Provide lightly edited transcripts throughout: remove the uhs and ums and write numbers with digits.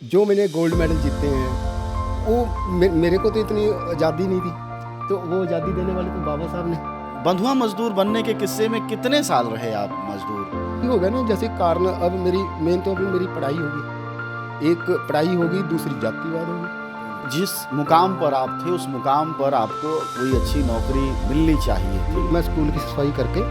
जो मैंने gold medal जीते हैं वो मेरे को तो इतनी आज़ादी नहीं थी, तो वो आज़ादी देने वाले तो बाबा साहब ने। बंधुआ मजदूर बनने के किस्से में कितने साल रहे आप मजदूर? ये हो गया ना, जैसे कारण अब मेरी मेन तो अभी मेरी पढ़ाई होगी, एक पढ़ाई होगी, दूसरी जातिवाद होगी। जिस मुकाम पर आप थे उस मुकाम पर आपको कोई अच्छी नौकरी मिलनी चाहिए थी। मैं स्कूल की सफाई करके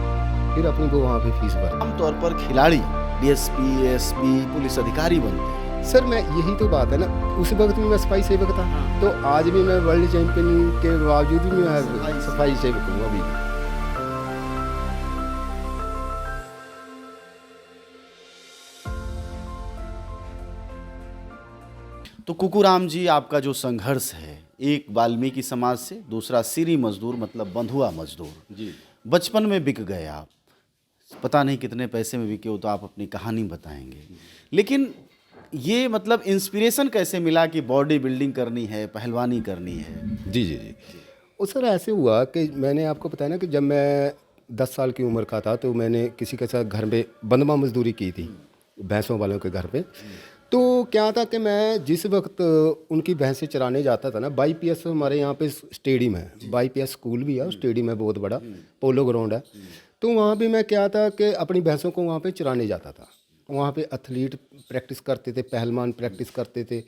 फिर अपनी को वहाँ पे फीस भर। आमतौर पर खिलाड़ी डीएसपी, एसपी, पुलिस अधिकारी बनते हैं। सर मैं यही तो बात है ना, उस वक्त भी मैं सफाई सेवक था, तो आज भी मैं वर्ल्ड चैंपियन के बावजूद भी मैं सफाई सेवक हूँ अभी भी। तो कुकुराम जी, आपका जो संघर्ष है, एक वाल्मीकि समाज से, दूसरा सीरी मजदूर मतलब बंधुआ मजदूर जी, बचपन में बिक गए आप, पता नहीं कितने पैसे में बिके हो, तो आप अपनी कहानी बताएंगे। लेकिन ये मतलब इंस्पिरेशन कैसे मिला कि बॉडी बिल्डिंग करनी है, पहलवानी करनी है? जी जी जी। वो सर ऐसे हुआ कि मैंने आपको बताया ना कि जब मैं 10 साल की उम्र का था तो मैंने किसी के साथ घर में बंधवा मजदूरी की थी, भैंसों वालों के घर पे। तो क्या था कि मैं जिस वक्त उनकी भैंसें चराने जाता था ना, YPS हमारे यहाँ पे स्टेडियम है, YPS स्कूल भी है, स्टेडियम है बहुत बड़ा, पोलो ग्राउंड है। तो वहाँ पे मैं क्या था कि अपनी भैंसों को वहाँ पे चराने जाता था। वहाँ पे एथलीट प्रैक्टिस करते थे, पहलवान प्रैक्टिस करते थे।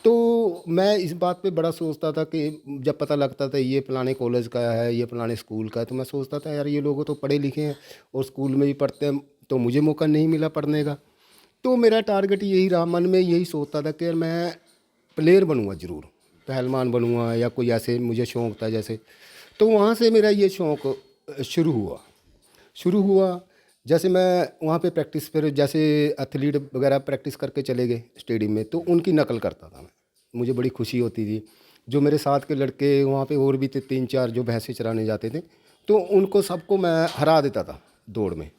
तो मैं इस बात पे बड़ा सोचता था कि जब पता लगता था ये फलाने कॉलेज का है, ये फलाने स्कूल का है, तो मैं सोचता था यार ये लोग तो पढ़े लिखे हैं और स्कूल में भी पढ़ते हैं, तो मुझे मौका नहीं मिला पढ़ने का। तो मेरा टारगेट यही रहा, मन में यही सोचता था कि यार मैं प्लेयर बनूंगा ज़रूर, पहलवान बनूंगा या कोई ऐसे मुझे शौक़ था जैसे। तो वहाँ से मेरा ये शौक़ शुरू हुआ। जैसे मैं वहाँ पे प्रैक्टिस, फिर जैसे एथलीट वगैरह प्रैक्टिस करके चले गए स्टेडियम में, तो उनकी नकल करता था मैं, मुझे बड़ी खुशी होती थी। जो मेरे साथ के लड़के वहाँ पे और भी थे 3-4 जो भैंसें चराने जाते थे, तो उनको सबको मैं हरा देता था दौड़ में।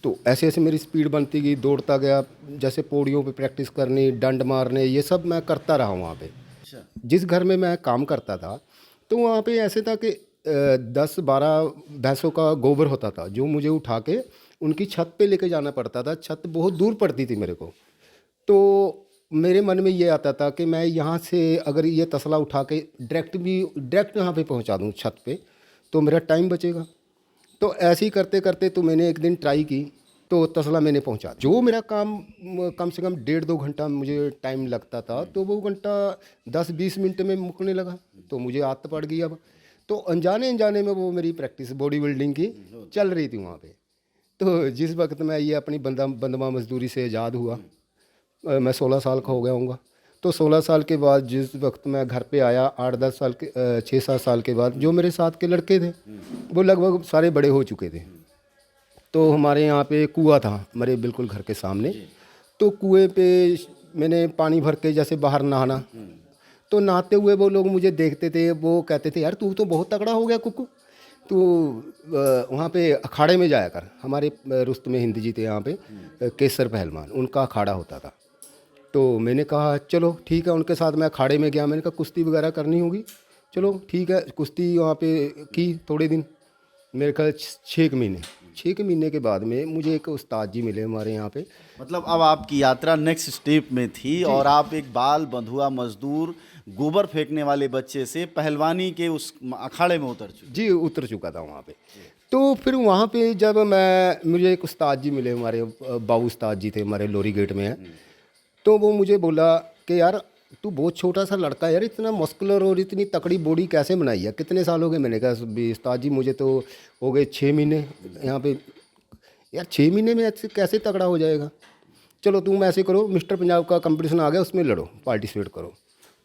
तो ऐसे ऐसे मेरी स्पीड बनती गई, दौड़ता गया, जैसे पौड़ियों पे प्रैक्टिस करनी, डंड मारने, ये सब मैं करता रहा वहाँ पे। जिस घर में मैं काम करता था तो वहाँ पे ऐसे था कि 10-12 भैंसों का गोबर होता था, जो मुझे उठा के उनकी छत पे लेके जाना पड़ता था। छत बहुत दूर पड़ती थी मेरे को। तो मेरे मन में ये आता था कि मैं यहाँ से अगर ये तसला उठा के डायरेक्ट यहाँ पे पहुँचा दूँ छत पे, तो मेरा टाइम बचेगा। तो ऐसे ही करते करते तो मैंने एक दिन ट्राई की, तो तसला मैंने पहुंचा दिया। जो मेरा काम कम से कम 1.5-2 घंटा मुझे टाइम लगता था, तो वो घंटा 10-20 मिनट में मुकने लगा। तो मुझे आदत पड़ गई अब। तो अनजाने अनजाने में वो मेरी प्रैक्टिस बॉडी बिल्डिंग की चल रही थी वहाँ पे। तो जिस वक्त मैं ये अपनी बंधवा मजदूरी से आज़ाद हुआ, मैं 16 साल का हो गया हूँगा। तो 16 साल के बाद जिस वक्त मैं घर पे आया, 8-10 साल के 6-7 साल के बाद, जो मेरे साथ के लड़के थे वो लगभग सारे बड़े हो चुके थे। तो हमारे यहाँ पे कुआँ था हमारे बिल्कुल घर के सामने। तो कुएं पे मैंने पानी भर के जैसे बाहर नहाना, तो नहाते हुए वो लोग मुझे देखते थे, वो कहते थे यार तू तो बहुत तगड़ा हो गया कुक्कू, तो वहाँ पे अखाड़े में जाया कर। हमारे रुस्तमे हिंद जी थे यहाँ पे, केसर पहलवान, उनका अखाड़ा होता था। तो मैंने कहा चलो ठीक है, उनके साथ मैं अखाड़े में गया। मैंने कहा कुश्ती वगैरह करनी होगी, चलो ठीक है। कुश्ती वहाँ पे की थोड़े दिन, मेरे ख्याल 6 महीने के बाद में मुझे एक उस्ताद जी मिले हमारे यहाँ पे। मतलब अब आपकी यात्रा नेक्स्ट स्टेप में थी और आप एक बाल बंधुआ मजदूर, गोबर फेंकने वाले बच्चे से पहलवानी के उस अखाड़े में उतर चुके। जी उतर चुका था वहाँ पे। तो फिर वहाँ पे जब मुझे एक उस्ताद जी मिले हमारे, बाबू उस्ताद जी थे, हमारे लोरी गेट में है। तो वो मुझे बोला कि यार तू बहुत छोटा सा लड़का है यार, इतना मस्कुलर और इतनी तकड़ी बॉडी कैसे बनाई है, कितने साल हो गए? मैंने कहा उस्ताद जी मुझे तो हो गए 6 महीने यहाँ पे। यार 6 महीने में ऐसे कैसे तगड़ा हो जाएगा? चलो तुम ऐसे करो, मिस्टर पंजाब का कंपटीशन आ गया, उसमें लड़ो, पार्टिसिपेट करो।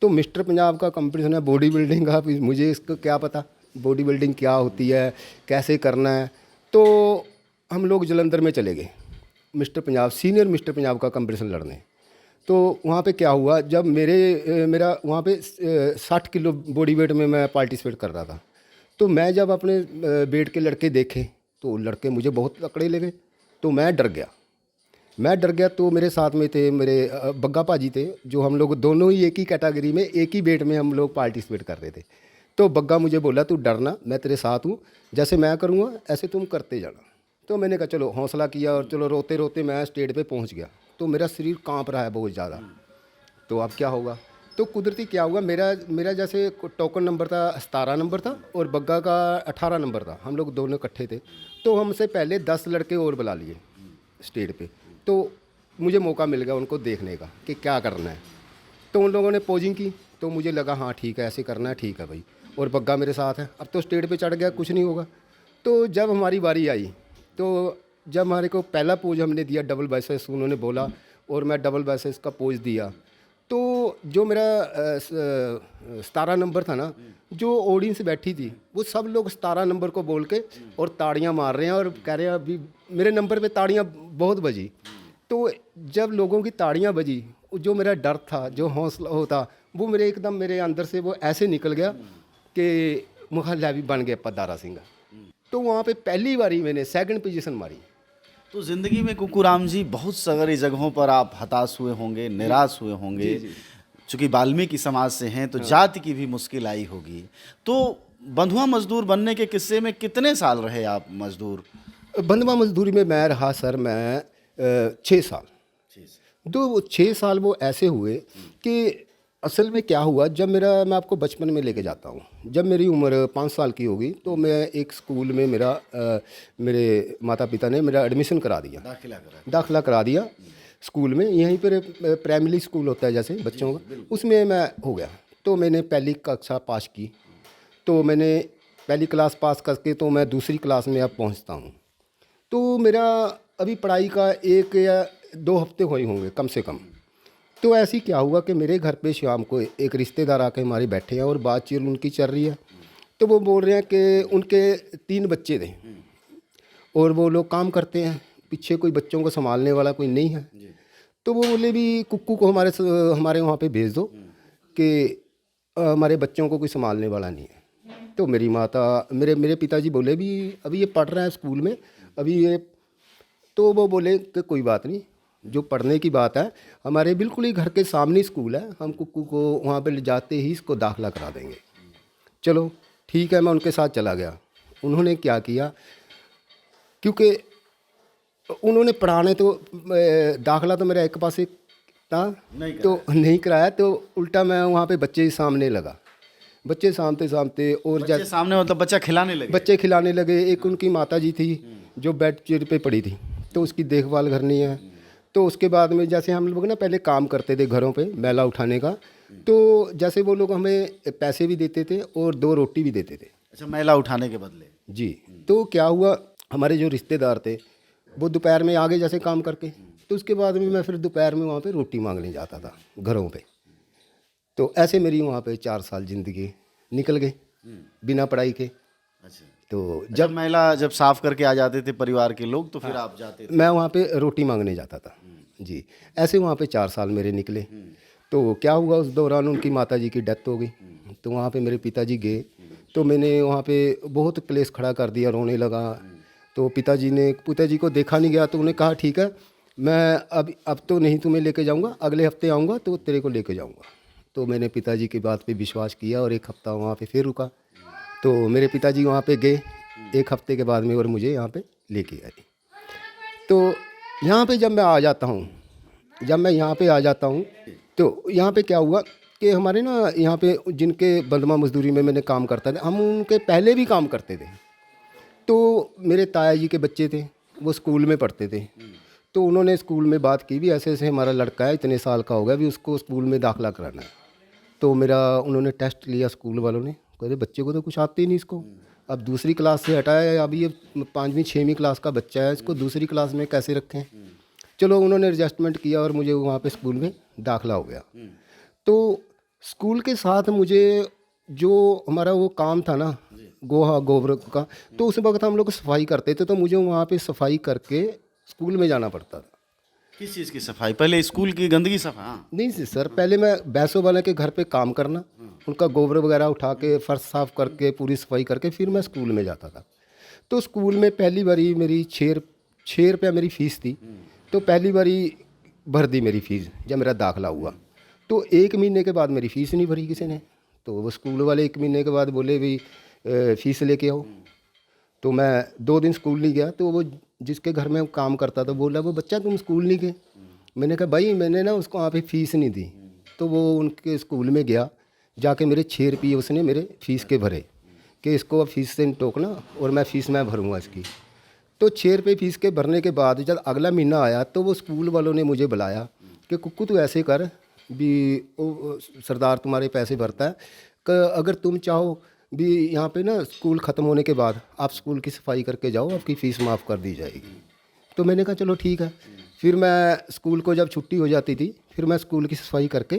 तो मिस्टर पंजाब का कंपटीशन है बॉडी बिल्डिंग का, मुझे इसका क्या पता बॉडी बिल्डिंग क्या होती है, कैसे करना है। तो हम लोग जलंधर में चले गए सीनियर मिस्टर पंजाब का कंपटीशन लड़ने। तो वहाँ पे क्या हुआ, जब मेरा वहाँ पे 60 किलो बॉडी वेट में मैं पार्टिसिपेट कर रहा था। तो मैं जब अपने वेट के लड़के देखे तो लड़के मुझे बहुत तकड़े लगे। तो मैं डर गया। तो मेरे साथ में थे मेरे बग्गा भाजी थे, जो हम लोग दोनों ही एक ही कैटेगरी में एक ही वेट में हम लोग पार्टिसिपेट कर रहे थे। तो बग्गा मुझे बोला तू डरना, मैं तेरे साथ हूँ, जैसे मैं करूँगा ऐसे तुम करते जाना। तो मैंने कहा चलो, हौसला किया और चलो रोते रोते मैं स्टेज पे पहुँच गया। तो मेरा शरीर काँप रहा है बहुत ज़्यादा। तो अब क्या होगा। तो कुदरती क्या हुआ, मेरा मेरा जैसे टोकन नंबर था 17 नंबर था और बग्गा का 18 नंबर था, हम लोग दोनों इकट्ठे थे। तो हमसे पहले 10 लड़के और बुला लिए स्टेज पे, तो मुझे मौका मिल गया उनको देखने का कि क्या करना है। तो उन लोगों ने पोजिंग की, तो मुझे लगा हाँ ठीक है, ऐसे करना है, ठीक है भाई। और बग्गा मेरे साथ है, अब तो स्टेज पे चढ़ गया, कुछ नहीं होगा। तो जब हमारी बारी आई, तो जब हमारे को पहला पोज हमने दिया डबल बाइसेप्स उन्होंने बोला, और मैं डबल बाइसेप्स का पोज दिया। तो जो मेरा 17 नंबर था ना, जो ऑडियंस बैठी थी वो सब लोग 17 नंबर को बोल के और ताड़ियां मार रहे हैं और कह रहे हैं अभी मेरे नंबर पे ताड़ियां बहुत बजी। तो जब लोगों की ताड़ियां बजी, जो मेरा डर था, जो हौसला होता, वो मेरे एकदम मेरे अंदर से वो ऐसे निकल गया कि मुखा भी बन गया पदारा सिंह। तो वहाँ पे पहली बारी मैंने सेकंड पोजीशन मारी। तो ज़िंदगी में कुकूराम जी बहुत सगरी जगहों पर आप हताश हुए होंगे, निराश हुए होंगे। चूँकि वाल्मीकि समाज से हैं तो जाति की भी मुश्किल आई होगी। तो बंधुआ मजदूर बनने के किस्से में कितने साल रहे आप मजदूर? बंधुआ मजदूरी में मैं रहा सर, मैं 6 साल। तो वो 6 साल वो ऐसे हुए कि असल में क्या हुआ, जब मैं आपको बचपन में लेके जाता हूँ। जब मेरी उम्र 5 साल की होगी तो मैं एक स्कूल में मेरे माता पिता ने मेरा एडमिशन करा दिया, दाखिला करा दिया स्कूल में। यहीं पर प्राइमरी स्कूल होता है जैसे बच्चों का, उसमें मैं हो गया। तो मैंने पहली कक्षा पास की, तो मैंने पहली क्लास पास करके तो मैं दूसरी क्लास में अब पहुँचता हूँ। तो मेरा अभी पढ़ाई का 1 या 2 हफ्ते हुए होंगे कम से कम। तो ऐसे ही क्या हुआ कि मेरे घर पे शाम को एक रिश्तेदार आके हमारे बैठे हैं और बातचीत उनकी चल रही है। तो वो बोल रहे हैं कि उनके 3 बच्चे थे और वो लोग काम करते हैं, पीछे कोई बच्चों को संभालने वाला कोई नहीं है। तो वो बोले भी कुक्कू को हमारे वहाँ पे भेज दो कि हमारे बच्चों को कोई संभालने वाला नहीं है। तो मेरी माता मेरे पिताजी बोले भी अभी ये पढ़ रहा है स्कूल में अभी ये। तो वो बोले कि कोई बात नहीं, जो पढ़ने की बात है, हमारे बिल्कुल ही घर के सामने स्कूल है, हम कुक्कू को वहाँ पे ले जाते ही इसको दाखिला करा देंगे। चलो ठीक है, मैं उनके साथ चला गया। उन्होंने क्या किया, क्योंकि उन्होंने पढ़ाने तो दाखिला तो मेरा एक पास एक था तो नहीं कराया, तो उल्टा मैं वहाँ पे बच्चे ही सामने लगा। बच्चे सामते सामते और बच्चे सामने मतलब बच्चा खिलाने लगे? बच्चे खिलाने लगे। एक उनकी माता जी थी जो बेड चेयर पे पड़ी थी, तो उसकी देखभाल करनी है। तो उसके बाद में जैसे हम लोग ना पहले काम करते थे घरों पे मैला उठाने का, तो जैसे वो लोग हमें पैसे भी देते थे और 2 रोटी भी देते थे। अच्छा, मैला उठाने के बदले? जी। तो क्या हुआ, हमारे जो रिश्तेदार थे वो दोपहर में आ गए जैसे काम करके, तो उसके बाद में मैं फिर दोपहर में वहाँ पे रोटी मांगने जाता था घरों पे। तो ऐसे मेरी वहाँ पे 4 साल ज़िंदगी निकल गई बिना पढ़ाई के। अच्छा, तो जब महिला जब साफ करके आ जाते थे परिवार के लोग तो फिर आप जाते थे? मैं वहाँ पे रोटी मांगने जाता था जी। ऐसे वहाँ पे 4 साल मेरे निकले। तो क्या हुआ, उस दौरान उनकी माताजी की डेथ हो गई। तो वहाँ पे मेरे पिताजी गए, तो मैंने वहाँ पे बहुत क्लेश खड़ा कर दिया, रोने लगा। तो पिताजी को देखा नहीं गया, तो उन्हें कहा ठीक है, मैं अब तो नहीं तुम्हें लेके जाऊँगा, अगले हफ्ते आऊँगा तो तेरे को लेके जाऊँगा। तो मैंने पिताजी की बात पे विश्वास किया और 1 हफ्ता वहाँ पे फिर रुका। तो मेरे पिताजी वहाँ पे गए 1 हफ्ते के बाद में और मुझे यहाँ पे लेके आए। तो यहाँ पे जब मैं यहाँ पे आ जाता हूँ तो यहाँ पे क्या हुआ कि हमारे ना यहाँ पे जिनके बंधुआ मजदूरी में मैंने काम करता था, हम उनके पहले भी काम करते थे। तो मेरे ताया जी के बच्चे थे, वो स्कूल में पढ़ते थे। तो उन्होंने स्कूल में बात की भी ऐसे ऐसे हमारा लड़का है, इतने साल का हो गया, भी उसको स्कूल में दाखिला कराना है। तो उन्होंने टेस्ट लिया स्कूल वालों ने, कहते बच्चे को तो कुछ आते ही नहीं इसको, अब दूसरी क्लास से हटाया है, अभी ये 5वीं 6वीं क्लास का बच्चा है, इसको दूसरी क्लास में कैसे रखें। चलो उन्होंने एडजस्टमेंट किया और मुझे वहाँ पे स्कूल में दाखिला हो गया। तो स्कूल के साथ मुझे जो हमारा वो काम था ना गोबर का, तो उस वक्त हम लोग सफाई करते थे, तो मुझे वहाँ पे सफाई करके स्कूल में जाना पड़ता था। किस चीज़ की सफाई? पहले स्कूल की गंदगी सफाई? नहीं सर, पहले मैं भैंसों वाले के घर पे काम करना, उनका गोबर वगैरह उठा के फर्श साफ करके पूरी सफाई करके फिर मैं स्कूल में जाता था। तो स्कूल में पहली बारी मेरी 6 रुपया मेरी फ़ीस थी। तो पहली बारी भर दी मेरी फ़ीस जब मेरा दाखिला हुआ। तो 1 महीने के बाद मेरी फ़ीस नहीं भरी किसी ने। तो वो स्कूल वाले 1 महीने के बाद बोले भी फ़ीस लेके आओ। तो मैं 2 दिन स्कूल नहीं गया। तो वो जिसके घर में काम करता था बोला, वो बच्चा तुम स्कूल नहीं गए? मैंने कहा भाई मैंने ना उसको वहाँ पे फ़ीस नहीं दी, तो वो उनके स्कूल में गया, जाके मेरे 6 रुपये उसने मेरे फीस के भरे कि इसको अब फीस से नहीं टोकना और मैं फ़ीस मैं भरूँगा इसकी। तो 6 रुपये फीस के भरने के बाद जब अगला महीना आया तो वो स्कूल वालों ने मुझे बुलाया कि कुक्कू तू ऐसे कर भी सरदार तुम्हारे पैसे भरता है कि अगर तुम चाहो भी यहाँ पे ना स्कूल ख़त्म होने के बाद आप स्कूल की सफाई करके जाओ, आपकी फ़ीस माफ़ कर दी जाएगी। तो मैंने कहा चलो ठीक है। फिर मैं स्कूल को जब छुट्टी हो जाती थी फिर मैं स्कूल की सफाई करके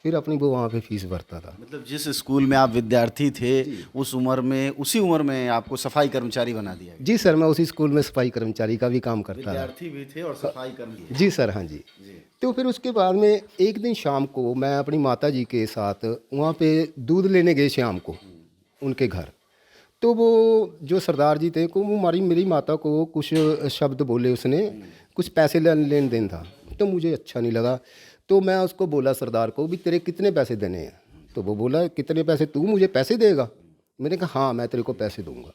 फिर अपनी वो वहाँ पे फीस भरता था। मतलब जिस स्कूल में आप विद्यार्थी थे उस उम्र में, उसी उम्र में आपको सफाई कर्मचारी बना दिया गया। जी सर, मैं उसी स्कूल में सफाई कर्मचारी का भी काम करता था। विद्यार्थी भी थे और सफाई कर्मी। जी सर, हाँ जी। तो फिर उसके बाद में एक दिन शाम को मैं अपनी माता जी के साथ वहाँ पे दूध लेने गए शाम को उनके घर। तो वो जो सरदार जी थे को वो मेरी माता को कुछ शब्द बोले उसने, कुछ पैसे लेन देन था। तो मुझे अच्छा नहीं लगा। तो मैं उसको बोला सरदार को भी तेरे कितने पैसे देने हैं। तो वो बोला कितने पैसे, तू मुझे पैसे देगा? मैंने कहा हाँ मैं तेरे को पैसे दूंगा।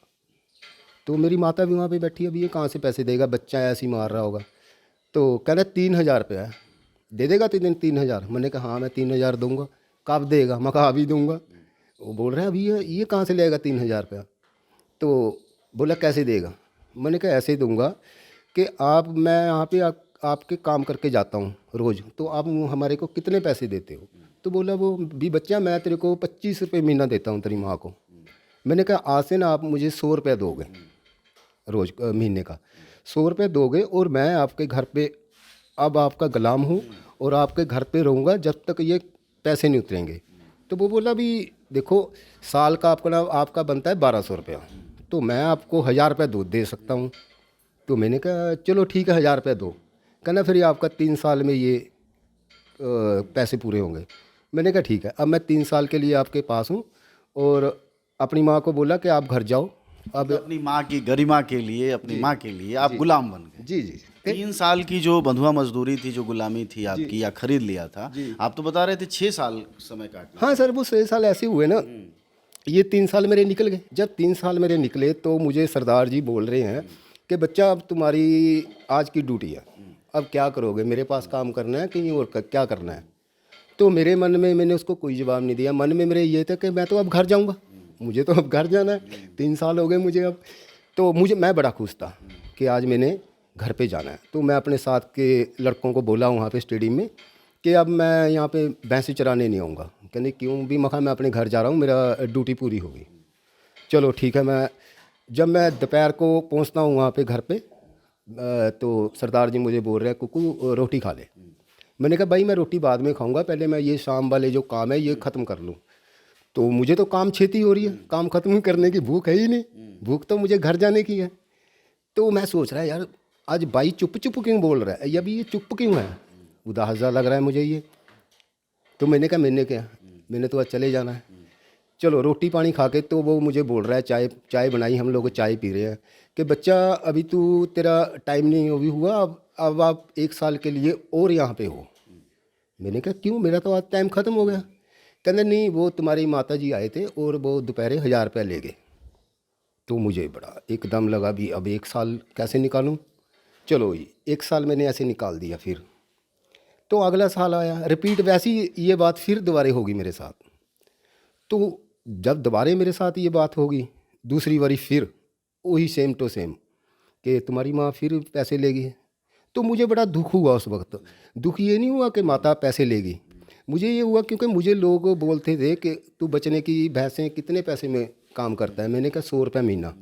तो मेरी माता भी वहाँ पे बैठी, अभी ये कहाँ से पैसे देगा, बच्चा ऐसे ही मार रहा होगा। तो कह रहा 3,000 रुपया है, दे देगा 3,000? मैंने कहा हाँ मैं 3,000 दूंगा। कब देगा? मैं कहा अभी दूंगा। वो बोल रहे हैं अभी ये कहाँ से लेगा 3,000 रुपया? तो बोला कैसे देगा? मैंने कहा ऐसे ही दूंगा कि मैं यहाँ पे आपके काम करके जाता हूँ रोज़, तो आप हमारे को कितने पैसे देते हो? तो बोला वो भी बच्चा मैं तेरे को 25 रुपये महीना देता हूँ तेरी माँ को। मैंने कहा आज से ना आप मुझे 100 रुपये दोगे रोज़ महीने का, 100 रुपये दोगे और मैं आपके घर पे अब आपका गुलाम हूँ और आपके घर पे रहूँगा जब तक ये पैसे नहीं उतरेंगे। तो वो बोला भी देखो साल का आपका बनता है 1,200 रुपया, तो मैं आपको 1,000 रुपये दे सकता हूँ। तो मैंने कहा चलो ठीक है 1,000 रुपये दो। कहना फिर आपका 3 साल में ये पैसे पूरे होंगे। मैंने कहा ठीक है। अब मैं 3 साल के लिए आपके पास हूँ और अपनी माँ को बोला कि आप घर जाओ। अब अपनी माँ की गरिमा के लिए, अपनी माँ के लिए आप गुलाम बन गए। जी जी 3 साल की जो बंधुआ मजदूरी थी, जो गुलामी थी आपकी, या खरीद लिया था, आप तो बता रहे थे 6 साल समय काट। हाँ सर, वो 6 साल ऐसे हुए ना, ये 3 साल मेरे निकल गए। जब 3 साल मेरे निकले तो मुझे सरदार जी बोल रहे हैं कि बच्चा अब तुम्हारी आज की ड्यूटी है, अब क्या करोगे, मेरे पास काम करना है कहीं और क्या करना है? तो मेरे मन में मैंने उसको कोई जवाब नहीं दिया। मन में मेरे ये था कि मैं तो अब घर जाऊंगा, मुझे तो अब घर जाना है, 3 साल हो गए मुझे अब। तो मैं बड़ा खुश था कि आज मैंने घर पे जाना है। तो मैं अपने साथ के लड़कों को बोला वहाँ पे स्टेडियम में कि अब मैं यहाँ पे भैंसें चराने नहीं आऊँगा। कहने क्यों? भी मखा मैं अपने घर जा रहा हूँ, मेरा ड्यूटी पूरी होगी। चलो ठीक है। जब मैं दोपहर को पहुँचता हूँ वहाँ पे घर पे, तो सरदार जी मुझे बोल रहे हैं कुकू रोटी खा ले। मैंने कहा भाई मैं रोटी बाद में खाऊंगा, पहले मैं ये शाम वाले जो काम है ये ख़त्म कर लूँ। तो मुझे तो काम छेती हो रही है, काम ख़त्म करने की भूख है ही नहीं, भूख तो मुझे घर जाने की है। तो मैं सोच रहा है यार आज भाई चुप चुप क्यों बोल रहा है, अभी ये चुप क्यों है, उदास सा लग रहा है मुझे ये। तो मैंने कहा मैंने तो आज चले जाना है। चलो रोटी पानी खा के तो वो मुझे बोल रहा है चाय बनाई, हम लोग चाय पी रहे हैं कि बच्चा अभी तेरा टाइम नहीं अभी हुआ, अब आप 1 साल के लिए और यहाँ पे हो। मैंने कहा क्यों, मेरा तो आज टाइम ख़त्म हो गया। कहते नहीं वो तुम्हारी माता जी आए थे और वो दोपहर 1,000 रुपया ले गए। तो मुझे बड़ा एकदम लगा भी अब 1 साल कैसे निकालूं। चलो 1 साल मैंने ऐसे निकाल दिया। फिर तो अगला साल आया, रिपीट वैसी ये बात फिर दोबारा होगी मेरे साथ। तो जब दोबारा मेरे साथ ये बात होगी दूसरी बारी फिर वही सेम टू सेम कि तुम्हारी माँ फिर पैसे लेगी। तो मुझे बड़ा दुख हुआ उस वक्त। दुख ये नहीं हुआ कि माता पैसे लेगी, मुझे ये हुआ क्योंकि मुझे लोग बोलते थे कि तू बचने की भैंसें कितने पैसे में काम करता है। मैंने कहा 100 रुपये महीना।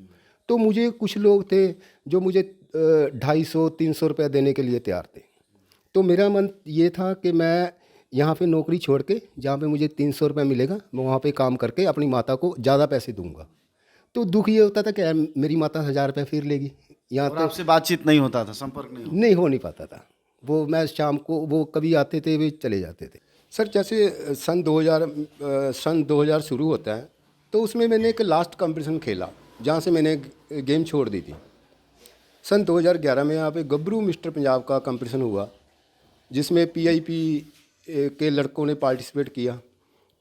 तो मुझे कुछ लोग थे जो मुझे 250-300 रुपये देने के लिए तैयार थे। तो मेरा मन ये था कि मैं यहाँ पे नौकरी छोड़ के जहाँ पे मुझे 300 रुपये मिलेगा मैं वहाँ पे काम करके अपनी माता को ज़्यादा पैसे दूंगा। तो दुख ये होता था कि यार मेरी माता 1,000 रुपये फिर लेगी। यहाँ और आपसे बातचीत नहीं होता था, संपर्क नहीं हो नहीं पाता था। वो मैं शाम को वो कभी आते थे वे चले जाते थे। सर जैसे सन 2000 शुरू होता है तो उसमें मैंने एक लास्ट कंपटीशन खेला जहाँ से मैंने गेम छोड़ दी थी। सन 2011 में यहाँ पे गबरू मिस्टर पंजाब का कंपटीशन हुआ जिसमें पीआईपी के लड़कों ने पार्टिसिपेट किया।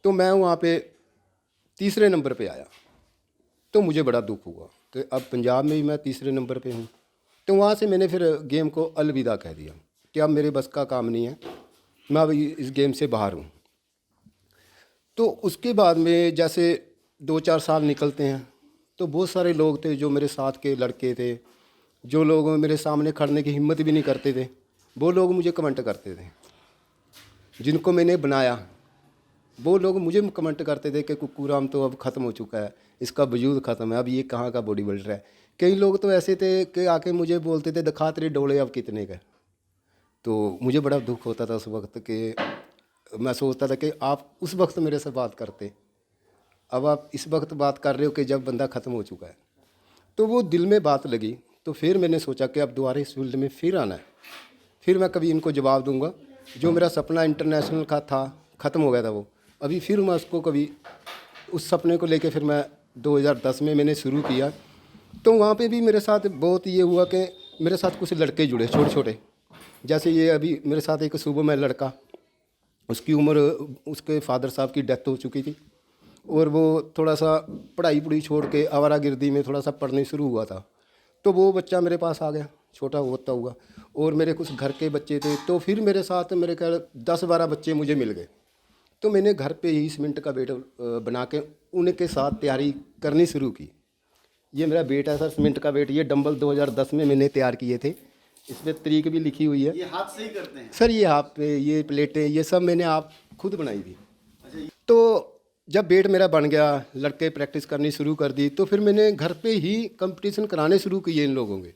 तो मैं वहाँ पे 3रे नंबर पे आया। तो मुझे बड़ा दुख हुआ कि अब पंजाब में भी मैं 3रे नंबर पे हूँ। तो वहाँ से मैंने फिर गेम को अलविदा कह दिया कि अब मेरे बस का काम नहीं है, मैं अभी इस गेम से बाहर हूँ। तो उसके बाद में जैसे 2-4 साल निकलते हैं तो बहुत सारे लोग थे जो मेरे साथ के लड़के थे, जो लोग मेरे सामने खड़ने की हिम्मत भी नहीं करते थे, वो लोग मुझे कमेंट करते थे। जिनको मैंने बनाया वो लोग मुझे कमेंट करते थे कि कुक्कू राम तो अब ख़त्म हो चुका है, इसका वजूद ख़त्म है, अब ये कहाँ का बॉडी बिल्डर है। कई लोग तो ऐसे थे कि आके मुझे बोलते थे दिखा तेरे डोले अब कितने का। तो मुझे बड़ा दुख होता था उस वक्त कि मैं सोचता था कि आप उस वक्त मेरे से बात करते, अब आप इस वक्त बात कर रहे हो कि जब बंदा ख़त्म हो चुका है। तो वो दिल में बात लगी। तो फिर मैंने सोचा कि अब दोबारा इस फील्ड में फिर आना है, फिर मैं कभी इनको जवाब दूंगा। जो मेरा सपना इंटरनेशनल का था ख़त्म हो गया था, वो अभी फिर मैं उसको कभी उस सपने को लेके फिर मैं 2010 में मैंने शुरू किया। तो वहाँ पे भी मेरे साथ बहुत ये हुआ कि मेरे साथ कुछ लड़के जुड़े छोटे छोटे, जैसे ये अभी मेरे साथ एक सुबह में लड़का, उसकी उम्र, उसके फादर साहब की डेथ हो चुकी थी और वो थोड़ा सा पढ़ाई छोड़ के आवारागर्दी में थोड़ा सा पढ़ने शुरू हुआ था। तो वो बच्चा मेरे पास आ गया, छोटा होता हुआ, और मेरे कुछ घर के बच्चे थे। तो फिर मेरे साथ मेरे ख्याल 10-12 बच्चे मुझे मिल गए। तो मैंने घर पे ही सीमेंट का बेड बना के उनके साथ तैयारी करनी शुरू की। ये मेरा बेट है सर, सीमेंट का बेट। ये डंबल 2010 में मैंने तैयार किए थे, इसमें तारीख भी लिखी हुई है। ये हाथ से ही करते हैं सर, ये हाथ पे ये प्लेटें ये सब मैंने आप खुद बनाई थी। तो जब बेट मेरा बन गया, लड़के प्रैक्टिस करनी शुरू कर दी, तो फिर मैंने घर पे ही कंपटीशन कराने शुरू किए इन लोगों के,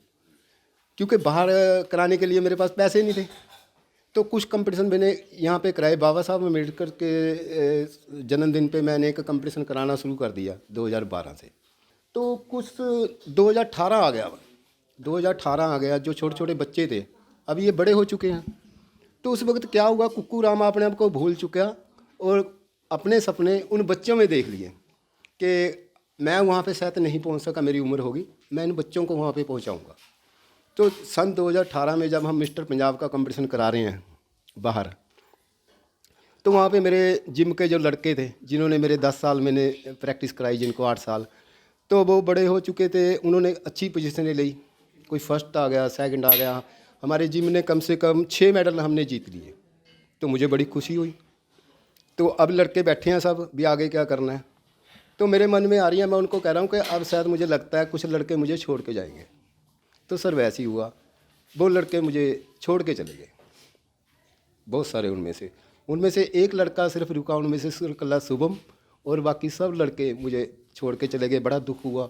क्योंकि बाहर कराने के लिए मेरे पास पैसे नहीं थे। तो कुछ कंपटीशन मैंने यहाँ पे कराए। बाबा साहब अम्बेडकर के जन्मदिन पे मैंने एक कंपटीशन कराना शुरू कर दिया 2012 से। तो कुछ 2018 आ गया, 2018 आ गया। जो छोटे छोटे बच्चे थे अब ये बड़े हो चुके हैं। तो उस वक्त क्या हुआ, कुक्कू राम अपने आप को भूल चुका और अपने सपने उन बच्चों में देख लिए कि मैं वहाँ पे शायद नहीं पहुँच सका, मेरी उम्र होगी, मैं इन बच्चों को वहाँ पे पहुँचाऊँगा। तो सन 2018 में जब हम मिस्टर पंजाब का कंपटीशन करा रहे हैं बाहर, तो वहाँ पे मेरे जिम के जो लड़के थे जिन्होंने मेरे 10 साल मैंने प्रैक्टिस कराई, जिनको 8 साल, तो वो बड़े हो चुके थे, उन्होंने अच्छी पोजीशनें ली। कोई फर्स्ट आ गया, सेकंड आ गया। हमारे जिम ने कम से कम 6 मेडल हमने जीत लिए। तो मुझे बड़ी खुशी हुई। तो अब लड़के बैठे हैं सब भी, आगे क्या करना है। तो मेरे मन में आ रही है, मैं उनको कह रहा हूँ कि अब शायद मुझे लगता है कुछ लड़के मुझे छोड़ के जाएंगे। तो सर वैसे ही हुआ, वो लड़के मुझे छोड़ के चले गए, बहुत सारे। उनमें से एक लड़का सिर्फ रुका, उनमें से सिर्फ कल्ला शुभम, और बाकी सब लड़के मुझे छोड़ के चले गए। बड़ा दुख हुआ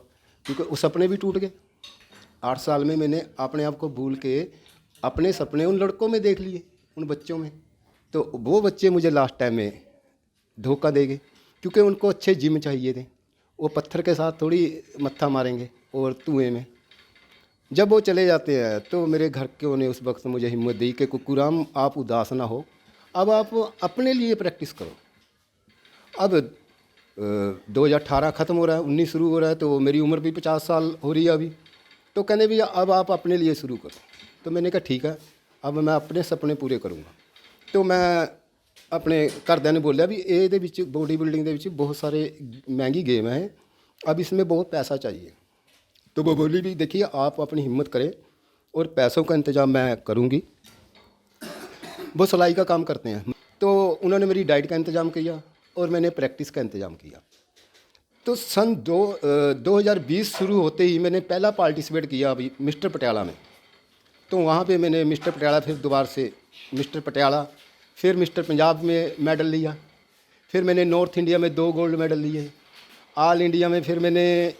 क्योंकि वो सपने भी टूट गए। 8 साल में मैंने अपने आप को भूल के अपने सपने उन लड़कों में देख लिए, उन बच्चों में। तो वो बच्चे मुझे लास्ट टाइम में धोखा दे गए, क्योंकि उनको अच्छे जिम चाहिए थे। वो पत्थर के साथ थोड़ी मत्था मारेंगे और धुएँ में। जब वो चले जाते हैं तो मेरे घर के ने उस वक्त मुझे हिम्मत दी कि कुक्कू राम आप उदास ना हो, अब आप अपने लिए प्रैक्टिस करो। अब 2018 ख़त्म हो रहा है, 19 शुरू हो रहा है, तो मेरी उम्र भी 50 साल हो रही है अभी। तो कहने भैया अब आप अपने लिए शुरू करो। तो मैंने कहा ठीक है, अब मैं अपने सपने पूरे करूँगा। तो मैं अपने घरदिਆਂ ने बोलिया भी ਇਹਦੇ ਵਿੱਚ बॉडी बिल्डिंग ਦੇ ਵਿੱਚ बहुत सारे महंगी गेम है, अब इसमें बहुत पैसा चाहिए। तो वो बोली भी देखिए आप अपनी हिम्मत करें और पैसों का इंतज़ाम मैं करूँगी। वो सिलाई का काम करते हैं। तो उन्होंने मेरी डाइट का इंतज़ाम किया और मैंने प्रैक्टिस का इंतज़ाम किया। तो सन 2020 शुरू होते ही मैंने पहला पार्टिसिपेट किया अभी मिस्टर पटियाला में। तो वहाँ पे मैंने मिस्टर पटियाला, फिर दोबारा से मिस्टर पटियाला, फिर मिस्टर पंजाब में मेडल लिया। फिर मैंने नॉर्थ इंडिया में 2 गोल्ड मेडल लिए। ऑल इंडिया में फिर मैंने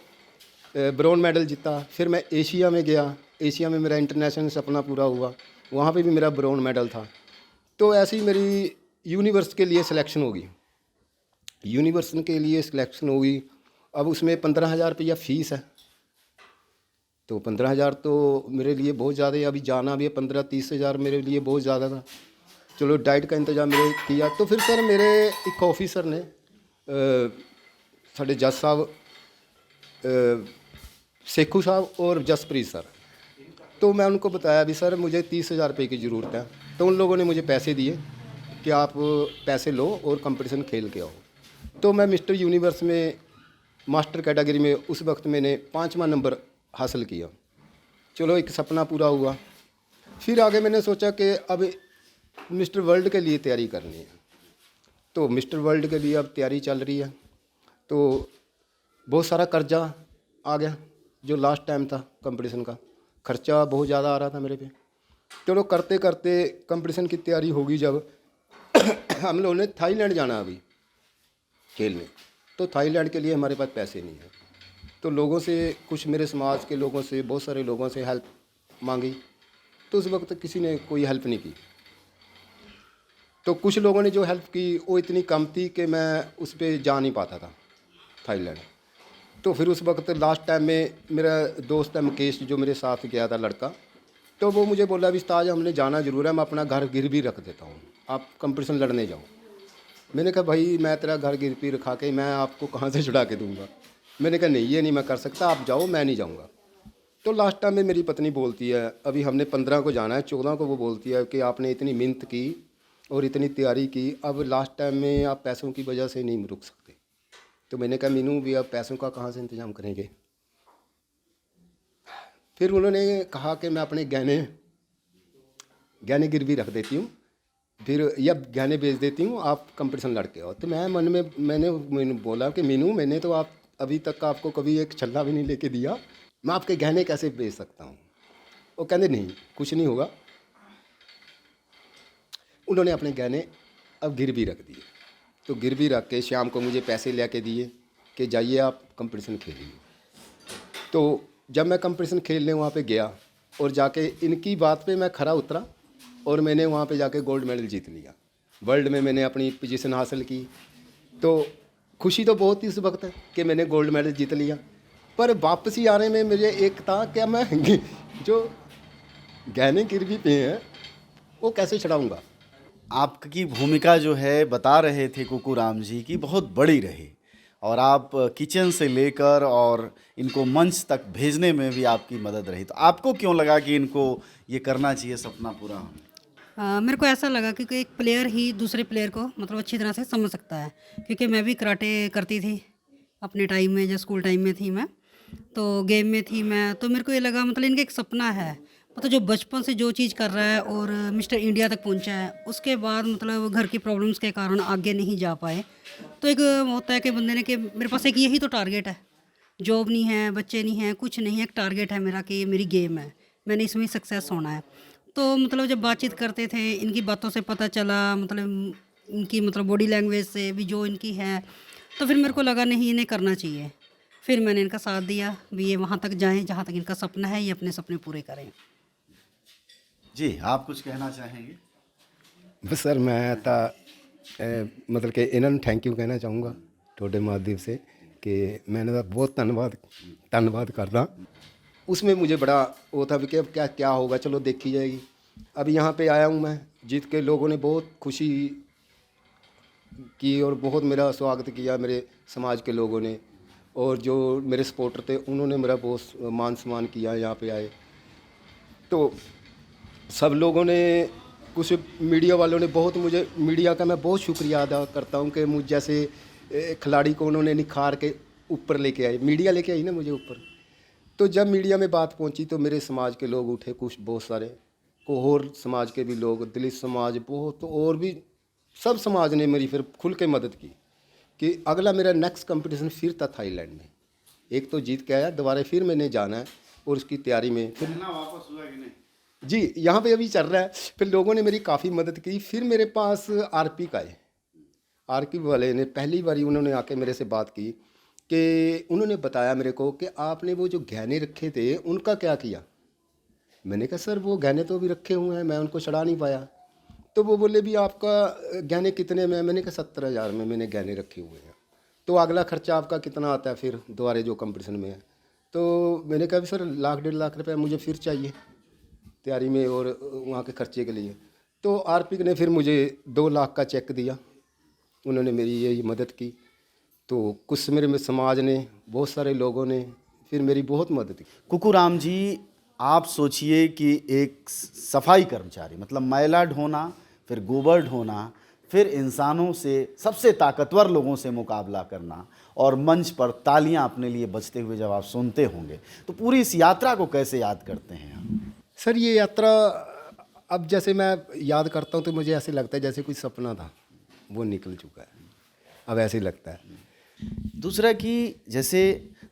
ब्रॉन्ज मेडल जीता। फिर मैं एशिया में गया, एशिया में मेरा इंटरनेशनल सपना पूरा हुआ, वहाँ पे भी मेरा ब्रॉन्ज मेडल था। तो ऐसे ही मेरी यूनिवर्स के लिए सिलेक्शन होगी, यूनिवर्स के लिए सिलेक्शन होगी। अब उसमें 15,000 रुपया फ़ीस है। तो 15,000 तो मेरे लिए बहुत ज़्यादा है। अभी जाना भी है, 15-30 हज़ार मेरे लिए बहुत ज़्यादा था। चलो डाइट का इंतज़ाम मैंने किया। तो फिर सर मेरे एक ऑफिसर ने साढ़े जज साहब, सेखू साहब और जसप्रीत सर, तो मैं उनको बताया भी सर मुझे 30,000 रुपये की ज़रूरत है। तो उन लोगों ने मुझे पैसे दिए कि आप पैसे लो और कंपटीशन खेल के आओ। तो मैं मिस्टर यूनिवर्स में मास्टर कैटेगरी में उस वक्त मैंने 5वां नंबर हासिल किया। चलो एक सपना पूरा हुआ। फिर आगे मैंने सोचा कि अब मिस्टर वर्ल्ड के लिए तैयारी करनी है। तो मिस्टर वर्ल्ड के लिए अब तैयारी चल रही है, तो बहुत सारा कर्जा आ गया। जो लास्ट टाइम था कंपटीशन का, खर्चा बहुत ज़्यादा आ रहा था मेरे पे। चलो करते करते कंपटीशन की तैयारी होगी जब हम लोगों ने थाईलैंड जाना अभी खेलने, तो थाईलैंड के लिए हमारे पास पैसे नहीं है। तो लोगों से, कुछ मेरे समाज के लोगों से, बहुत सारे लोगों से हेल्प मांगी, तो उस वक्त किसी ने कोई हेल्प नहीं की। तो कुछ लोगों ने जो हेल्प की वो इतनी कम थी कि मैं उस पर जा नहीं पाता था थाईलैंड। तो फिर उस वक्त लास्ट टाइम में मेरा दोस्त है मुकेश, जो मेरे साथ गया था लड़का, तो वो मुझे बोला, भी आज हमने जाना ज़रूर है, मैं अपना घर गिरवी रख देता हूँ, आप कंपटीशन लड़ने जाओ। मैंने कहा भाई मैं तेरा घर गिरवी रखा के मैं आपको कहाँ से छुड़ा के दूंगा। मैंने कहा नहीं, ये नहीं मैं कर सकता, आप जाओ, मैं नहीं जाऊँगा। तो लास्ट टाइम में मेरी पत्नी बोलती है, अभी हमने 15 को जाना है, 14 को वो बोलती है कि आपने इतनी मेहनत की और इतनी तैयारी की, अब लास्ट टाइम में आप पैसों की वजह से नहीं रुक सकते। तो मैंने कहा मीनू भी अब पैसों का कहाँ से इंतज़ाम करेंगे। फिर उन्होंने कहा कि मैं अपने गहने गिरवी रख देती हूँ, फिर या गहने बेच देती हूँ, आप कंपटीशन लड़ के आओ। तो मैं मन में मैंने बोला कि मीनू, मैंने तो आप अभी तक आपको कभी एक छल्ला भी नहीं लेके दिया, मैं आपके गहने कैसे बेच सकता हूँ। वो कहते नहीं, कुछ नहीं होगा। उन्होंने अपने गहने अब गिरवी रख दिए। तो गिरवी रख के शाम को मुझे पैसे लेके दिए कि जाइए आप कंपटीशन खेलिए। तो जब मैं कंपटीशन खेलने वहाँ पे गया और जाके इनकी बात पे मैं खरा उतरा और मैंने वहाँ पे जाके गोल्ड मेडल जीत लिया। वर्ल्ड में मैंने अपनी पोजीशन हासिल की। तो खुशी तो बहुत थी उस वक्त कि मैंने गोल्ड मेडल जीत लिया, पर वापसी आने में मुझे एक था कि मैं जो गहने गिरवी पे हैं वो कैसे छड़ाऊँगा। आपकी भूमिका जो है बता रहे थे कुकू राम जी की बहुत बड़ी रही, और आप किचन से लेकर और इनको मंच तक भेजने में भी आपकी मदद रही। तो आपको क्यों लगा कि इनको ये करना चाहिए सपना पूरा होना? मेरे को ऐसा लगा क्योंकि एक प्लेयर ही दूसरे प्लेयर को मतलब अच्छी तरह से समझ सकता है, क्योंकि मैं भी कराटे करती थी अपने टाइम में, जब स्कूल टाइम में थी मैं, तो गेम में थी मैं। तो मेरे को ये लगा मतलब इनका एक सपना है, मतलब जो बचपन से जो चीज़ कर रहा है और मिस्टर इंडिया तक पहुंचा है, उसके बाद मतलब घर की प्रॉब्लम्स के कारण आगे नहीं जा पाए। तो एक होता है कि बंदे ने कि मेरे पास एक यही तो टारगेट है, जॉब नहीं है, बच्चे नहीं हैं, कुछ नहीं है, एक टारगेट है मेरा कि ये मेरी गेम है, मैंने इसमें सक्सेस होना है। तो मतलब जब बातचीत करते थे, इनकी बातों से पता चला, मतलब इनकी मतलब बॉडी लैंग्वेज से भी जो इनकी है, तो फिर मेरे को लगा नहीं, इन्हें करना चाहिए। फिर मैंने इनका साथ दिया भी, ये वहाँ तक जाएं जहाँ तक इनका सपना है, ये अपने सपने पूरे करें। जी, आप कुछ कहना चाहेंगे? बस सर मैं मतलब कि इन्होंने थैंक यू कहना चाहूँगा ਤੁਹਾਡੇ माध्यम से कि मैंने तो बहुत धन्यवाद करदा। उसमें मुझे बड़ा वो था भी कि अब क्या क्या होगा, चलो देखी जाएगी। अभी यहाँ पे आया हूँ मैं जीत के, लोगों ने बहुत खुशी की और बहुत मेरा स्वागत किया मेरे समाज के लोगों ने, और जो मेरे सपोर्टर थे उन्होंने मेरा बहुत मान सम्मान किया। यहाँ पे आए तो सब लोगों ने, कुछ मीडिया वालों ने बहुत, मुझे मीडिया का मैं बहुत शुक्रिया अदा करता हूँ कि मुझ जैसे खिलाड़ी को उन्होंने निखार के ऊपर लेके आए, मीडिया लेके आई ना मुझे ऊपर। तो जब मीडिया में बात पहुँची तो मेरे समाज के लोग उठे, कुछ बहुत सारे कोहोर समाज के भी लोग, दलित समाज बहुत, और भी सब समाज ने मेरी फिर खुल के मदद की कि अगला मेरा नेक्स्ट कंपटीशन फिर था थाईलैंड में। एक तो जीत के आया, दोबारा फिर मैंने जाना है और उसकी तैयारी में फिर वापस हुआ कि नहीं? जी यहाँ पे अभी चल रहा है। फिर लोगों ने मेरी काफ़ी मदद की। फिर मेरे पास आरपी का है, आरपी वाले ने पहली बारी उन्होंने आके मेरे से बात की कि उन्होंने बताया मेरे को कि आपने वो जो गहने रखे थे उनका क्या किया। मैंने कहा सर वो गहने तो अभी रखे हुए हैं, मैं उनको चढ़ा नहीं पाया। तो वो बोले भी आपका गहने कितने में? मैंने कहा 70,000 में मैंने गहने रखे हुए हैं, तो अगला खर्चा आपका कितना आता है फिर दोबारा जो कंपटीशन में है? तो मैंने कहा सर 1,00,000 1.5 लाख रुपये मुझे फिर चाहिए तैयारी में और वहाँ के खर्चे के लिए। तो आरपी ने फिर मुझे 2 लाख का चेक दिया, उन्होंने मेरी यही मदद की। तो कुछ मेरे समाज ने, बहुत सारे लोगों ने फिर मेरी बहुत मदद की। कुकू राम जी, आप सोचिए कि एक सफाई कर्मचारी, मतलब मैला ढोना, फिर गोबर ढोना, फिर इंसानों से, सबसे ताकतवर लोगों से मुकाबला करना, और मंच पर तालियां अपने लिए बजते हुए जब आप सुनते होंगे, तो पूरी इस यात्रा को कैसे याद करते हैं आप? सर ये यात्रा अब जैसे मैं याद करता हूँ तो मुझे ऐसे लगता है जैसे कोई सपना था वो निकल चुका है, अब ऐसे ही लगता है। दूसरा कि जैसे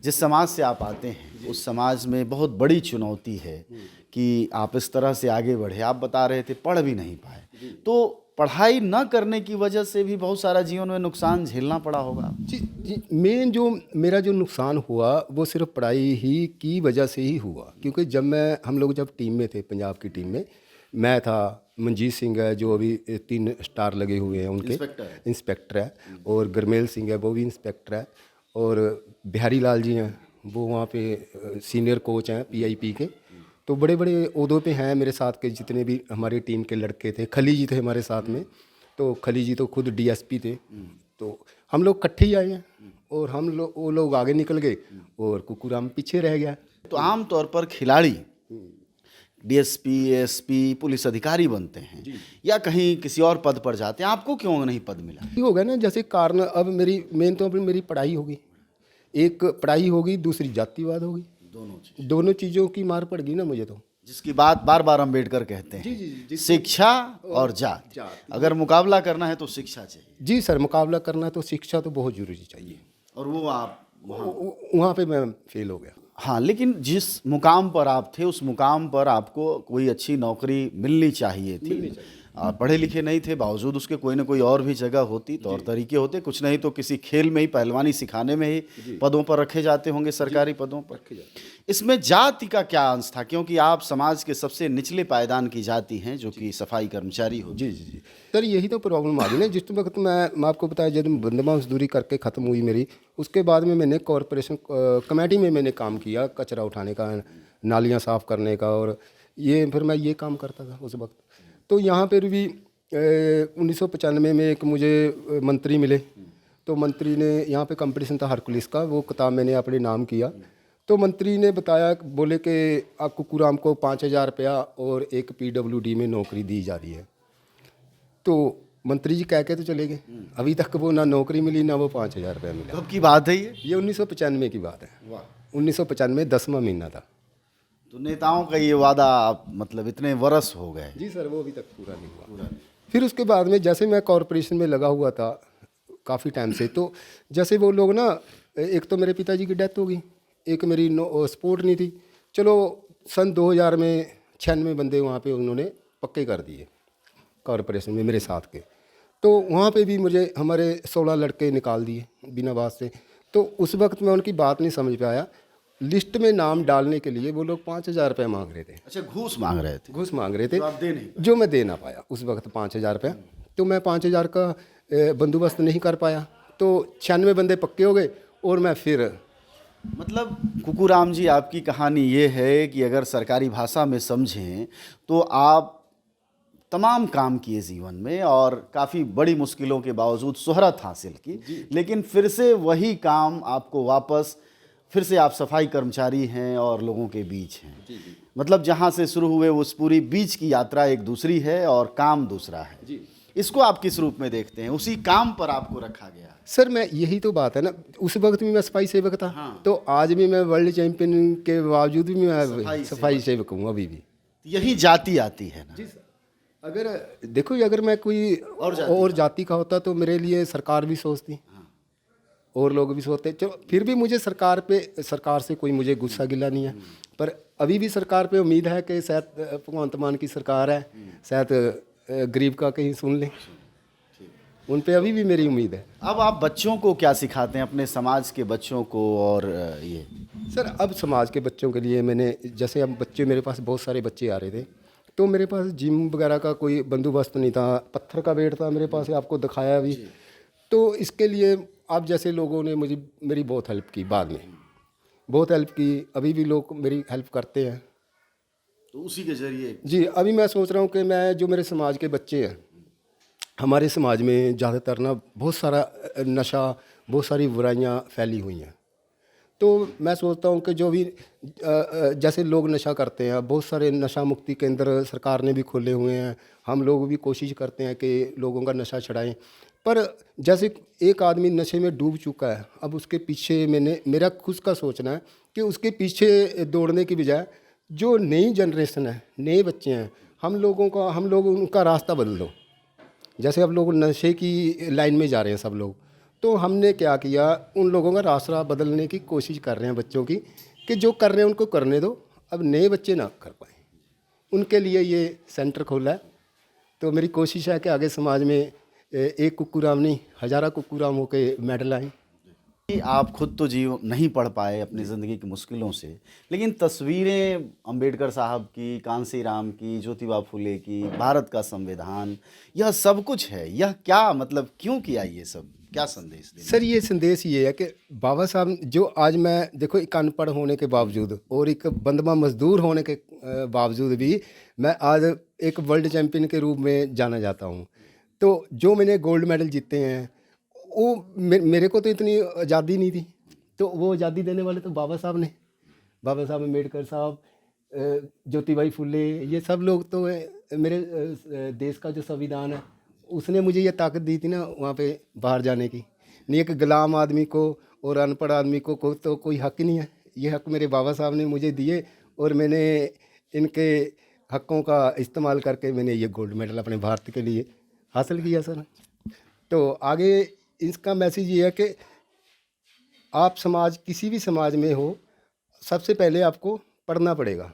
जिस समाज से आप आते हैं उस समाज में बहुत बड़ी चुनौती है कि आप इस तरह से आगे बढ़े। आप बता रहे थे पढ़ भी नहीं पाए, तो पढ़ाई न करने की वजह से भी बहुत सारा जीवन में नुकसान झेलना पड़ा होगा। जी जी, मेन जो मेरा जो नुकसान हुआ वो सिर्फ पढ़ाई ही की वजह से ही हुआ, क्योंकि हम लोग जब टीम में थे, पंजाब की टीम में मैं था, मनजीत सिंह है जो अभी 3 स्टार लगे हुए हैं उनके, इंस्पेक्टर है, और गुरमेल सिंह है वो भी इंस्पेक्टर है, और बिहारी लाल जी हैं वो वहाँ पे सीनियर कोच हैं PIP के। तो बड़े बड़े ओहदों पे हैं मेरे साथ के जितने भी हमारी टीम के लड़के थे। खली जी थे हमारे साथ में, तो खली जी तो खुद DSP थे। तो हम लोग इकट्ठे ही आए हैं, और वो लोग आगे निकल गए और कुकुराम पीछे रह गया। तो आम तौर पर खिलाड़ी DSP ASP पुलिस अधिकारी बनते हैं या कहीं किसी और पद पर जाते हैं, आपको क्यों नहीं पद मिला? ये हो गया ना, जैसे कारण अब मेरी मेन तो अभी मेरी पढ़ाई होगी, एक पढ़ाई होगी, दूसरी जातिवाद होगी, दोनों चीज़ों की मार पड़ गई ना मुझे तो। जिसकी बात बार बार अम्बेडकर कहते हैं, शिक्षा और जात। अगर मुकाबला करना है तो शिक्षा चाहिए। जी सर, मुकाबला करना है तो शिक्षा तो बहुत ज़रूरी चाहिए, और वो आप वहाँ पे मैं फेल हो गया। हाँ, लेकिन जिस मुकाम पर आप थे उस मुकाम पर आपको कोई अच्छी नौकरी मिलनी चाहिए थी। आप पढ़े लिखे नहीं थे, बावजूद उसके कोई ना कोई और भी जगह होती, तौर तरीके होते, कुछ नहीं तो किसी खेल में ही, पहलवानी सिखाने में ही पदों पर रखे जाते होंगे, सरकारी पदों पर। इसमें जाति का क्या अंश था, क्योंकि आप समाज के सबसे निचले पायदान की जाति हैं जो कि सफाई कर्मचारी हो? जी जी जी सर, यही तो प्रॉब्लम आ गई ना। जिस वक्त मैं आपको बताया, जब बंदमा मजदूरी करके ख़त्म हुई मेरी, उसके बाद में मैंने कॉरपोरेशन कमेटी में मैंने काम किया, कचरा उठाने का, नालियाँ साफ़ करने का, और ये फिर मैं ये काम करता था उस वक्त। तो यहाँ पर भी 1995 में एक मुझे मंत्री मिले, तो मंत्री ने, यहाँ पे कंपटीशन था हरकुलिस का, वो किताब मैंने अपने नाम किया। तो मंत्री ने बताया, बोले कि आप कुकुराम को 5,000 रुपया और एक PWD में नौकरी दी जा रही है। तो मंत्री जी कह के तो चले गए, अभी तक वो ना नौकरी मिली ना वो 5,000 रुपया मिला। कब की बात है ये? 1995 की बात है। 1995 10वां महीना था। तो नेताओं का ये वादा मतलब इतने वर्ष हो गए? जी सर, वो अभी तक पूरा नहीं हुआ। फिर उसके बाद में जैसे मैं कॉरपोरेशन में लगा हुआ था काफ़ी टाइम से, तो जैसे वो लोग ना, एक तो मेरे पिताजी की डेथ हो गई, एक मेरी सपोर्ट नहीं थी। चलो सन 2000 में 96 बंदे वहाँ पे उन्होंने पक्के कर दिए कॉरपोरेशन में मेरे साथ के। तो वहाँ पे भी मुझे हमारे 16 लड़के निकाल दिए बिना बात से। तो उस वक्त मैं उनकी बात नहीं समझ पाया। लिस्ट में नाम डालने के लिए वो लोग 5,000 रुपये मांग रहे थे। अच्छा, घूस मांग रहे थे? घूस मांग रहे थे, तो आप दे नहीं? जो मैं दे ना पाया उस वक्त 5,000 रुपये। तो मैं 5,000 का बंदोबस्त नहीं कर पाया, तो 96 बंदे पक्के हो गए, और मैं फिर मतलब कुकुराम जी, आपकी कहानी ये है कि अगर सरकारी भाषा में समझें तो आप तमाम काम किए जीवन में और काफ़ी बड़ी मुश्किलों के बावजूद शोहरत हासिल की, लेकिन फिर से वही काम आपको वापस, फिर से आप सफाई कर्मचारी हैं और लोगों के बीच हैं। मतलब जहाँ से शुरू हुए उस पूरी बीच की यात्रा एक दूसरी है और काम दूसरा है। इसको आप किस रूप में देखते हैं? उसी काम पर आपको रखा गया? सर, मैं यही तो बात है ना, उस वक्त भी मैं सफाई सेवक था। हाँ। तो आज भी मैं वर्ल्ड चैंपियन के बावजूद भी मैं सफाई सेवक हूँ अभी भी। यही जाति आती है ना? जी सर। अगर देखो, अगर मैं कोई और जाति का होता तो मेरे लिए सरकार भी सोचती, और लोग भी सोचते। चलो फिर भी मुझे सरकार से कोई मुझे गुस्सा गिला नहीं है, पर अभी भी सरकार पे उम्मीद है कि शायद भगवंत मान की सरकार है, शायद गरीब का कहीं सुन लें, उन पे अभी भी मेरी उम्मीद है। अब आप बच्चों को क्या सिखाते हैं, अपने समाज के बच्चों को? और ये सर, अब समाज के बच्चों के लिए मैंने, जैसे अब बच्चे, मेरे पास बहुत सारे बच्चे आ रहे थे, तो मेरे पास जिम वगैरह का कोई बंदोबस्त नहीं था, पत्थर का वेट था मेरे पास, आपको दिखाया भी। तो इसके लिए आप जैसे लोगों ने मेरी बहुत हेल्प की, बाद में बहुत हेल्प की, अभी भी लोग मेरी हेल्प करते हैं। तो उसी के जरिए जी, अभी मैं सोच रहा हूँ कि मैं, जो मेरे समाज के बच्चे हैं, हमारे समाज में ज़्यादातर ना बहुत सारा नशा, बहुत सारी बुराइयाँ फैली हुई हैं। तो मैं सोचता हूँ कि जो भी जैसे लोग नशा करते हैं, बहुत सारे नशा मुक्ति केंद्र सरकार ने भी खोले हुए हैं, हम लोग भी कोशिश करते हैं कि लोगों का नशा छुड़ाएं। पर जैसे एक आदमी नशे में डूब चुका है, अब उसके पीछे मेरा खुद का सोचना है कि उसके पीछे दौड़ने की बजाय जो नई जनरेशन है, नए बच्चे हैं, हम लोग उनका रास्ता बदल दो। जैसे अब लोग नशे की लाइन में जा रहे हैं सब लोग, तो हमने क्या किया, उन लोगों का रास्ता बदलने की कोशिश कर रहे हैं बच्चों की, कि जो कर रहे हैं उनको करने दो, अब नए बच्चे ना कर पाएँ, उनके लिए ये सेंटर खोला है। तो मेरी कोशिश है कि आगे समाज में एक कुक्कूराम नहीं, हज़ारा कुक्कूराम होके मेडल आएँ। कि आप खुद तो जीव नहीं पढ़ पाए अपनी ज़िंदगी की मुश्किलों से, लेकिन तस्वीरें अंबेडकर साहब की, कांसी राम की, ज्योतिबा फुले की, भारत का संविधान, यह सब कुछ है। यह क्या मतलब क्यों किया ये सब, क्या संदेश देना? सर ये संदेश ये है कि बाबा साहब जो आज मैं देखो, एक अनपढ़ होने के बावजूद और एक बंधवा मजदूर होने के बावजूद भी मैं आज एक वर्ल्ड चैंपियन के रूप में जाना जाता हूँ। तो जो मैंने गोल्ड मेडल जीते हैं वो मेरे को तो इतनी आज़ादी नहीं थी, तो वो आज़ादी देने वाले तो बाबा साहब ने, बाबा साहब अम्बेडकर साहब, ज्योतिबाई फुले, ये सब लोग तो मेरे देश का जो संविधान है उसने मुझे ये ताकत दी थी ना वहाँ पे बाहर जाने की। नहीं एक गुलाम आदमी को और अनपढ़ आदमी को तो कोई हक ही नहीं है। ये हक मेरे बाबा साहब ने मुझे दिए और मैंने इनके हकों का इस्तेमाल करके मैंने ये गोल्ड मेडल अपने भारत के लिए हासिल किया सर। तो आगे इसका मैसेज ये है कि आप समाज, किसी भी समाज में हो, सबसे पहले आपको पढ़ना पड़ेगा।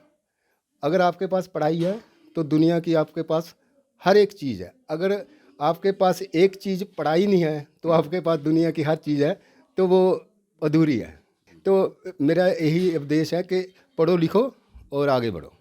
अगर आपके पास पढ़ाई है तो दुनिया की आपके पास हर एक चीज़ है। अगर आपके पास एक चीज़ पढ़ाई नहीं है तो आपके पास दुनिया की हर चीज़ है, तो वो अधूरी है। तो मेरा यही उपदेश है कि पढ़ो लिखो और आगे बढ़ो।